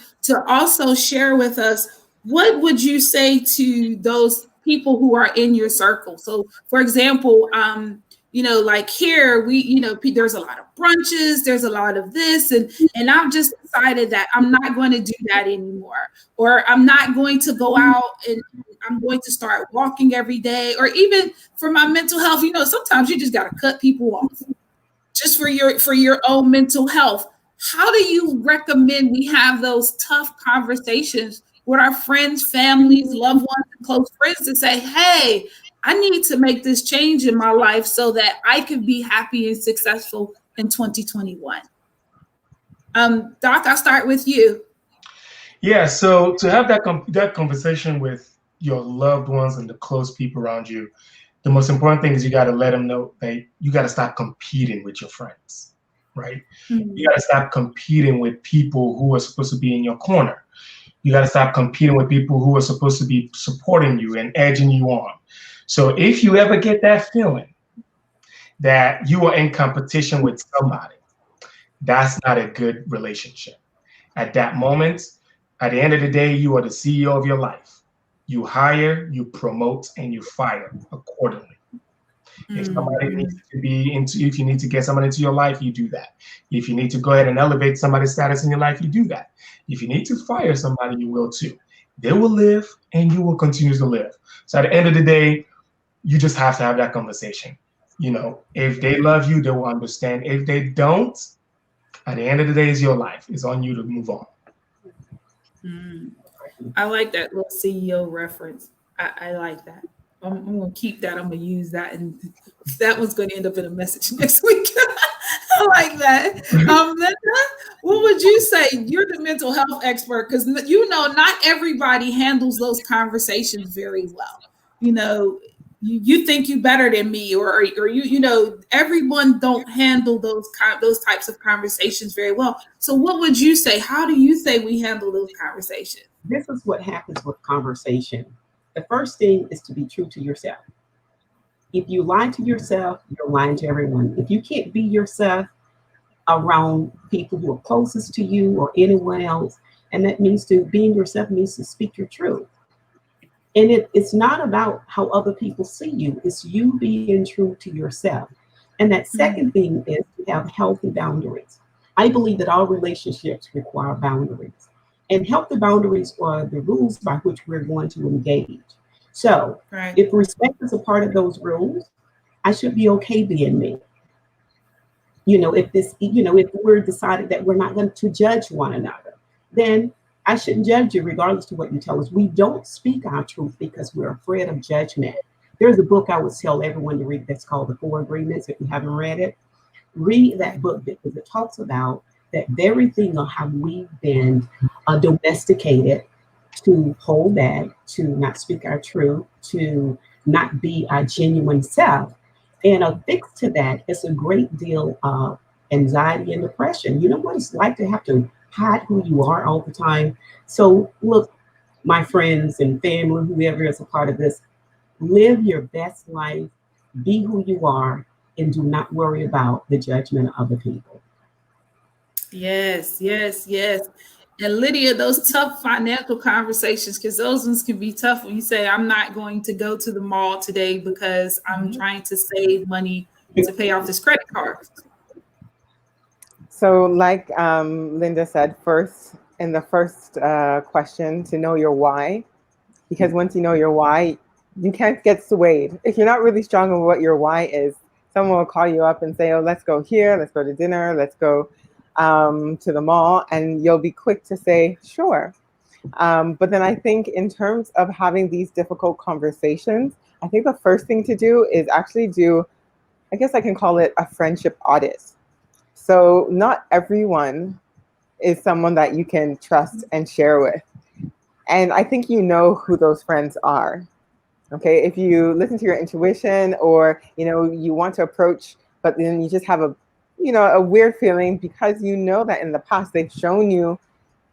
also share with us, what would you say to those people who are in your circle? So for example, like here, there's a lot of brunches, there's a lot of this, and I've just decided that I'm not going to do that anymore, or I'm not going to go out and I'm going to start walking every day, or even for my mental health, sometimes you just got to cut people off just for your own mental health. how do you recommend we have those tough conversations with our friends, families, loved ones, and close friends to say, hey, I need to make this change in my life so that I can be happy and successful in 2021? Doc, I'll start with you. Yeah, so to have that conversation with your loved ones and the close people around you, the most important thing is you got to let them know that you got to stop competing with your friends, right? Mm-hmm. You got to stop competing with people who are supposed to be in your corner. You got to stop competing with people who are supposed to be supporting you and edging you on. So if you ever get that feeling that you are in competition with somebody, that's not a good relationship. At that moment, at the end of the day, you are the CEO of your life. You hire, you promote, and you fire accordingly. If somebody needs to be into, if you need to get somebody into your life, you do that. If you need to go ahead and elevate somebody's status in your life, you do that. If you need to fire somebody, you will too. They will live and you will continue to live. So at the end of the day, you just have to have that conversation. You know, if they love you, they will understand. If they don't, at the end of the day, it's your life. It's on you to move on. I like that little CEO reference. I like that. I'm going to keep that. I'm going to use that. And that one's going to end up in a message next week. I like that. Linda, what would you say? You're the mental health expert because, you know, not everybody handles those conversations very well. You know, you think you better than me, or you know, everyone don't handle those types of conversations very well. So what would you say? How do you say we handle those conversations? This is what happens with conversation. The first thing is to be true to yourself. If you lie to yourself, you're lying to everyone. If you can't be yourself around people who are closest to you or anyone else, and that means to being yourself means to speak your truth. And it's not about how other people see you. It's you being true to yourself. And that second thing is to have healthy boundaries. I believe that all relationships require boundaries. And healthy boundaries are the rules by which we're going to engage. So if respect is a part of those rules, I should be okay being me. You know, if we're decided that we're not going to judge one another, then I shouldn't judge you regardless of what you tell us. We don't speak our truth because we're afraid of judgment. There's a book I would tell everyone to read that's called The 4 Agreements. If you haven't read it, read that book because it talks about that very thing of how we've been domesticated to hold back, to not speak our truth, to not be our genuine self. And a fix to that is a great deal of anxiety and depression. You know what it's like to have to hide who you are all the time. So look, my friends and family, whoever is a part of this, live your best life, be who you are, and do not worry about the judgment of other people. Yes, yes, yes. And Lydia, those tough financial conversations, because those ones can be tough when you say, I'm not going to go to the mall today because I'm trying to save money to pay off this credit card. So like Linda said, in the first question, to know your why, because once you know your why, you can't get swayed. If you're not really strong on what your why is, someone will call you up and say, oh, let's go here, let's go to dinner, let's go to the mall, and you'll be quick to say, sure. But then I think in terms of having these difficult conversations, I think the first thing to do is actually do, I guess I can call it a friendship audit. So not everyone is someone that you can trust and share with. And I think you know who those friends are. Okay, if you listen to your intuition, or you want to approach, but then you just have a weird feeling because you know that in the past they've shown you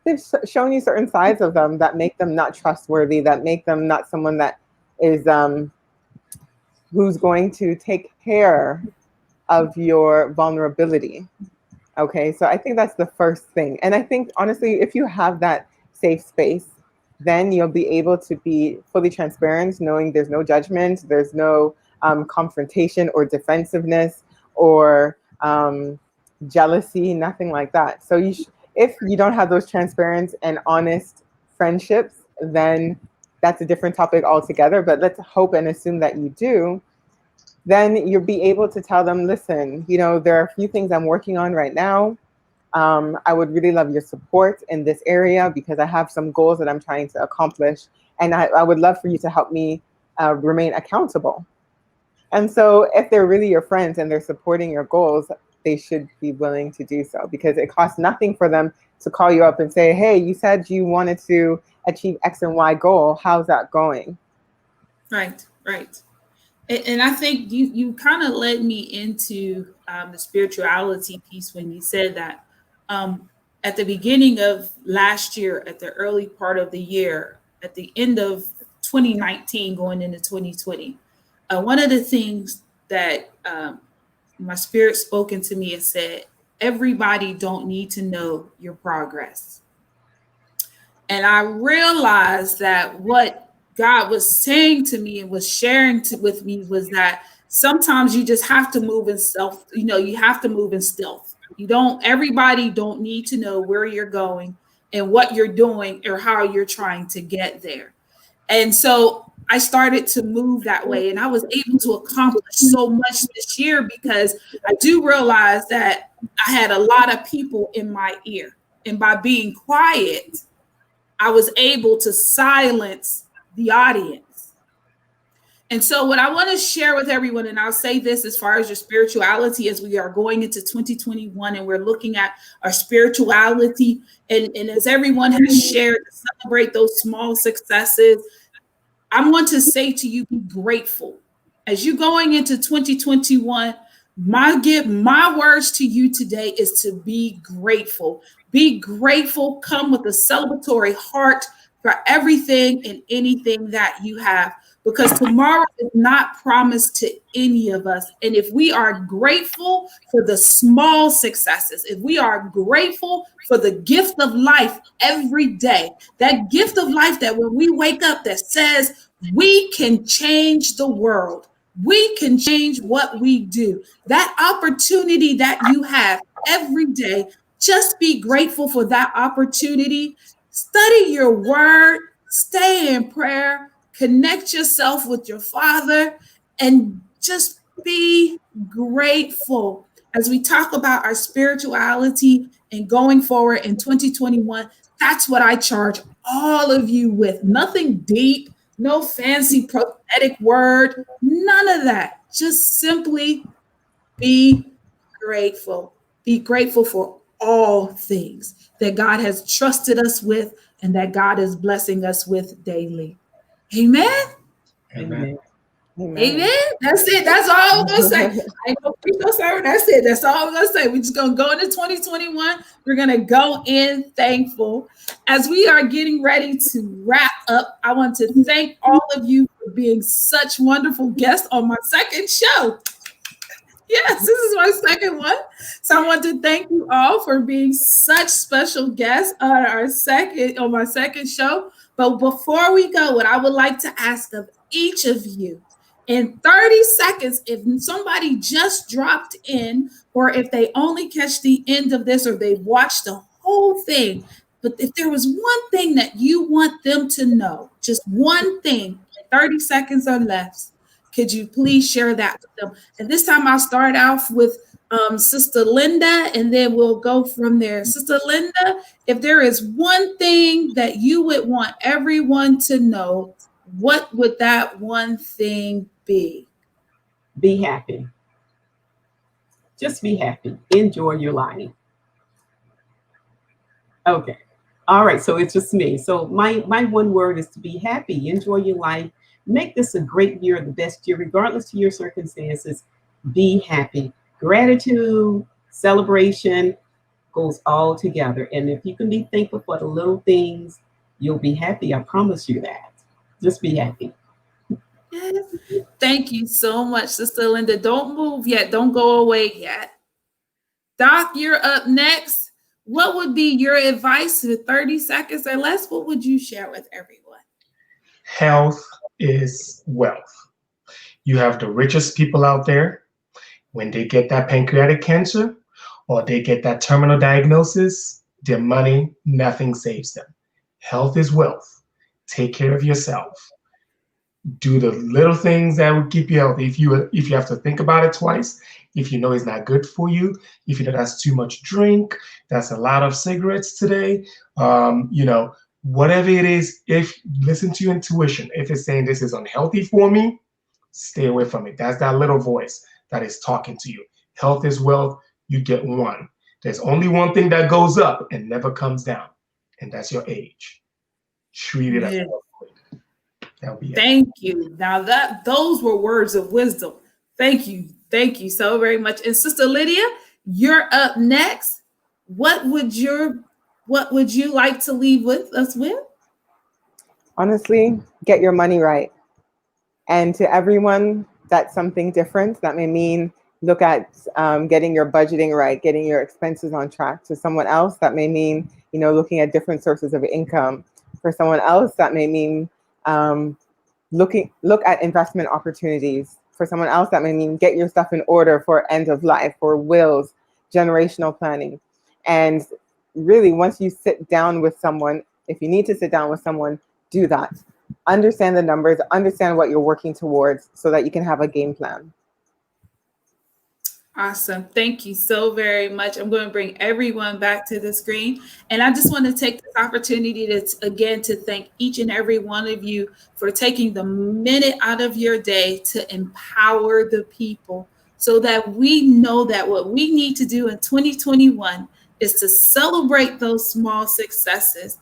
certain sides of them that make them not trustworthy, that make them not someone that is who's going to take care of your vulnerability. Okay, so I think that's the first thing. And I think honestly, if you have that safe space, then you'll be able to be fully transparent, knowing there's no judgment, there's no confrontation or defensiveness or jealousy, nothing like that. So if you don't have those transparent and honest friendships, then that's a different topic altogether. But let's hope and assume that you do. Then you'll be able to tell them, listen, there are a few things I'm working on right now. I would really love your support in this area because I have some goals that I'm trying to accomplish. And I would love for you to help me remain accountable. And so if they're really your friends and they're supporting your goals, they should be willing to do so because it costs nothing for them to call you up and say, hey, you said you wanted to achieve X and Y goal. How's that going? Right, right. And I think you kind of led me into the spirituality piece when you said that at the beginning of last year, at the early part of the year, at the end of 2019, going into 2020, one of the things that my spirit spoken to me and said, everybody don't need to know your progress. And I realized that what God was saying to me and was sharing with me was that sometimes you just have to move in stealth. You know, you have to move in stealth. Everybody don't need to know where you're going and what you're doing or how you're trying to get there. And so I started to move that way, and I was able to accomplish so much this year because I do realize that I had a lot of people in my ear, and by being quiet, I was able to silence the audience. And so what I want to share with everyone, and I'll say this as far as your spirituality, as we are going into 2021 and we're looking at our spirituality, and as everyone has shared, to celebrate those small successes, I want to say to you, be grateful. As you're going into 2021, my words to you today is to be grateful. Be grateful. Come with a celebratory heart for everything and anything that you have, because tomorrow is not promised to any of us. And if we are grateful for the small successes, if we are grateful for the gift of life every day, that gift of life that when we wake up that says we can change the world, we can change what we do, that opportunity that you have every day, just be grateful for that opportunity. Study your word, stay in prayer, connect yourself with your Father, and just be grateful. As we talk about our spirituality and going forward in 2021, that's what I charge all of you with. Nothing deep, no fancy prophetic word, none of that. Just simply be grateful. Be grateful for all things that God has trusted us with and that God is blessing us with daily. Amen. Amen. Amen. That's it. That's all I'm gonna say. I ain't gonna preach no sermon. That's it. That's all I'm gonna say. We're just gonna go into 2021. We're gonna go in thankful. As we are getting ready to wrap up, I want to thank all of you for being such wonderful guests on my second show. Yes, this is my second one. So I want to thank you all for being such special guests on my second show. But before we go, what I would like to ask of each of you, in 30 seconds, if somebody just dropped in, or if they only catch the end of this, or they watched the whole thing, but if there was one thing that you want them to know, just one thing, 30 seconds or less, could you please share that with them? And this time I'll start off with Sister Linda, and then we'll go from there. Sister Linda, if there is one thing that you would want everyone to know, what would that one thing be? Be happy. Just be happy. Enjoy your life. Okay. All right. So it's just me. So my one word is to be happy. Enjoy your life. Make this a great year, the best year, regardless of your circumstances. Be happy. Gratitude, celebration goes all together. And if you can be thankful for the little things, you'll be happy. I promise you that. Just be happy. Yes. Thank you so much, Sister Linda. Don't move yet. Don't go away yet. Doc, you're up next. What would be your advice in 30 seconds or less? What would you share with everyone? Health is wealth. You have the richest people out there. When they get that pancreatic cancer or they get that terminal diagnosis, their money, nothing saves them. Health is wealth. Take care of yourself. Do the little things that will keep you healthy. If you have to think about it twice, if you know it's not good for you, if you know that's too much drink, that's a lot of cigarettes today, whatever it is, if listen to your intuition. If it's saying this is unhealthy for me, stay away from it. That's that little voice that is talking to you. Health is wealth. You get one. There's only one thing that goes up and never comes down, and that's your age. Treat it as well. That'll be it. Thank you. Now those were words of wisdom. Thank you. Thank you so very much. And Sister Lydia, you're up next. What would you like to leave with us with? Honestly, get your money right. And to everyone, that's something different. That may mean look at getting your budgeting right, getting your expenses on track. To someone else, that may mean, looking at different sources of income. For someone else, that may mean look at investment opportunities. For someone else, that may mean get your stuff in order for end of life, for wills, generational planning. And really, once you sit down with someone, if you need to sit down with someone, do that. Understand the numbers, understand what you're working towards so that you can have a game plan. Awesome. Thank you so very much. I'm going to bring everyone back to the screen. And I just want to take this opportunity to thank each and every one of you for taking the minute out of your day to empower the people so that we know that what we need to do in 2021 is to celebrate those small successes,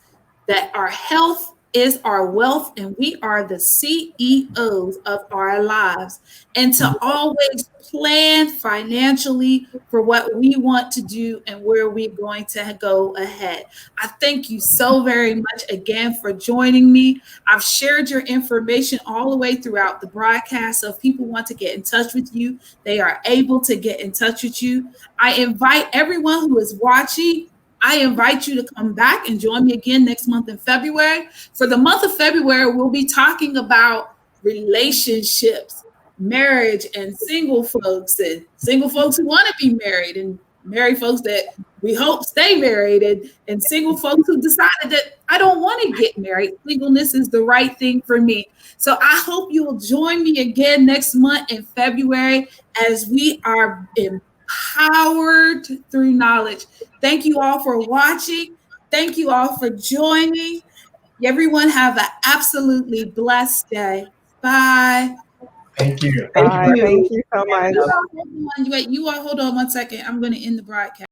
that our health is our wealth and we are the CEOs of our lives, and to always plan financially for what we want to do and where we're going to go ahead. I thank you so very much again for joining me. I've shared your information all the way throughout the broadcast. So if people want to get in touch with you, they are able to get in touch with you. I invite everyone who is watching, I invite you to come back and join me again next month in February. For the month of February, we'll be talking about relationships, marriage, and single folks who want to be married, and married folks that we hope stay married, and single folks who decided that I don't want to get married. Singleness is the right thing for me. So I hope you will join me again next month in February as we are empowered through knowledge. Thank you all for watching. Thank you all for joining. Everyone have an absolutely blessed day. Bye. Thank you. Thank you so much. You all hold on one second. I'm going to end the broadcast.